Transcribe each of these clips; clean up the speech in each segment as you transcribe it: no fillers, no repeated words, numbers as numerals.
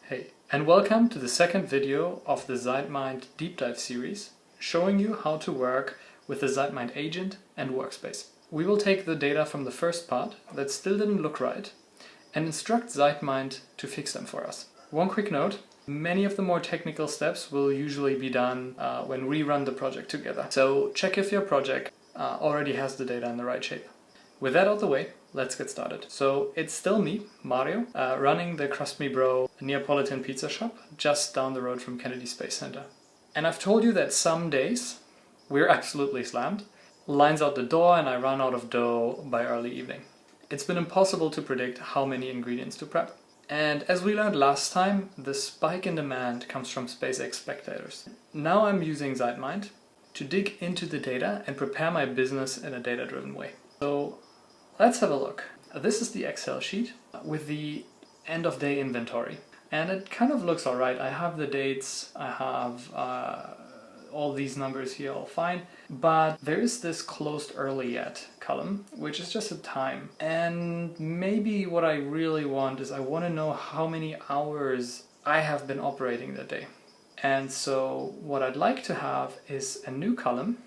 Hey, and welcome to the second video of the ZeitMind deep dive series, showing you how to work with the ZeitMind agent and workspace. We will take the data from the first part that still didn't look right and instruct ZeitMind to fix them for us. One quick note, many of the more technical steps will usually be done when we run the project together. So check if your project already has the data in the right shape. With that out of the way, let's get started. So it's still me, Mario, running the Crust Me Bro Neapolitan pizza shop just down the road from Kennedy Space Center. And I've told you that some days we're absolutely slammed. Lines out the door and I run out of dough by early evening. It's been impossible to predict how many ingredients to prep. And as we learned last time, the spike in demand comes from SpaceX spectators. Now I'm using ZeitMind to dig into the data and prepare my business in a data-driven way. So let's have a look. This is the Excel sheet with the end of day inventory. And it kind of looks alright. I have the dates, I have all these numbers here all fine. But there is this closed early yet column, which is just a time. And maybe what I really want is I want to know how many hours I have been operating that day. And so what I'd like to have is a new column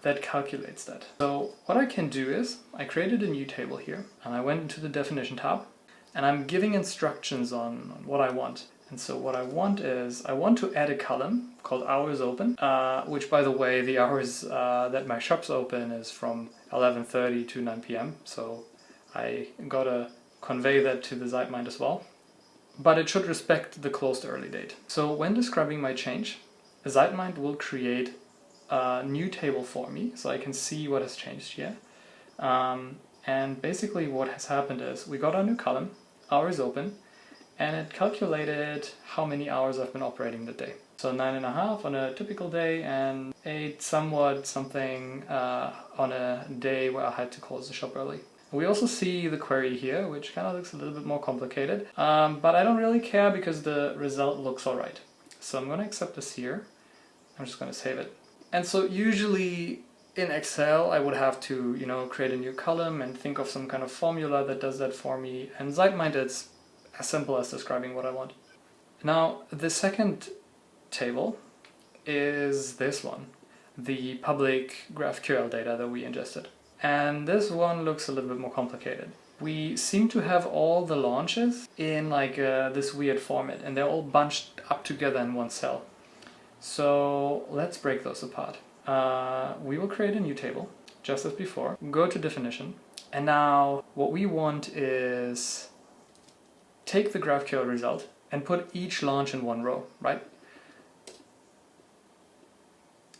that calculates that. So what I can do is I created a new table here and I went into the definition tab and I'm giving instructions on what I want. And so what I want is I want to add a column called hours open, which by the way, the hours that my shop's open is from 11:30 to 9 p.m. So I gotta convey that to the ZeitMind as well. But it should respect the closed early date. So when describing my change, ZeitMind will create a new table for me so I can see what has changed here. And basically what has happened is we got our new column, hours open, and it calculated how many hours I've been operating the day. So 9.5 on a typical day and 8 somewhat something on a day where I had to close the shop early. We also see the query here, which kind of looks a little bit more complicated, but I don't really care because the result looks alright. So I'm going to accept this here. I'm just going to save it. And so usually in Excel I would have to, create a new column and think of some kind of formula that does that for me. And ZeitMind is as simple as describing what I want. Now the second table is this one, the public GraphQL data that we ingested. And this one looks a little bit more complicated. We seem to have all the launches in this weird format and they're all bunched up together in one cell. So let's break those apart. We will create a new table, just as before. Go to definition. And now what we want is take the GraphQL result and put each launch in one row, right?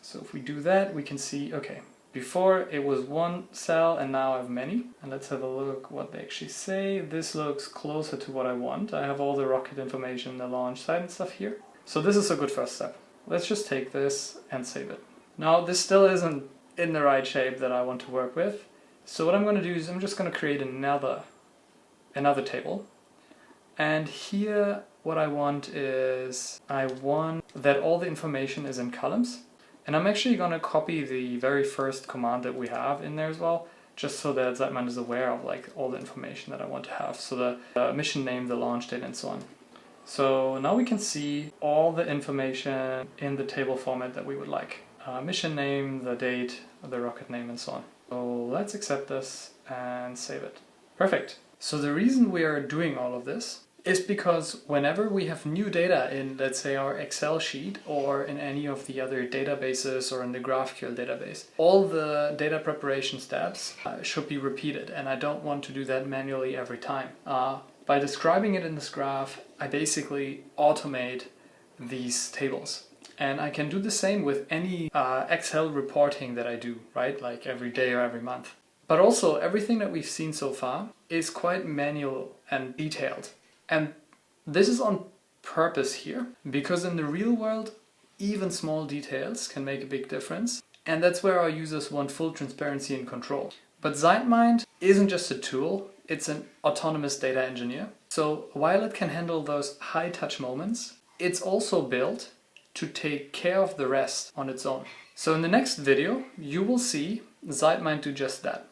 So if we do that, we can see, okay, before it was one cell and now I have many. And let's have a look what they actually say. This looks closer to what I want. I have all the rocket information, the launch site and stuff here. So this is a good first step. Let's just take this and save it. Now this still isn't in the right shape that I want to work with. So what I'm going to do is I'm just going to create another table. And here what I want is I want that all the information is in columns. And I'm actually going to copy the very first command that we have in there as well, just so that ZeitMind is aware of all the information that I want to have. So the mission name, the launch date and so on. So now we can see all the information in the table format that we would like. Mission name, the date, the rocket name and so on. So let's accept this and save it. Perfect. So the reason we are doing all of this is because whenever we have new data in, let's say, our Excel sheet or in any of the other databases or in the GraphQL database, all the data preparation steps should be repeated, and I don't want to do that manually every time. By describing it in this graph, I basically automate these tables. And I can do the same with any Excel reporting that I do, right? Like every day or every month. But also everything that we've seen so far is quite manual and detailed. And this is on purpose here, because in the real world, even small details can make a big difference. And that's where our users want full transparency and control. But ZeitMind isn't just a tool, it's an autonomous data engineer. So while it can handle those high-touch moments, it's also built to take care of the rest on its own. So in the next video, you will see ZeitMind do just that.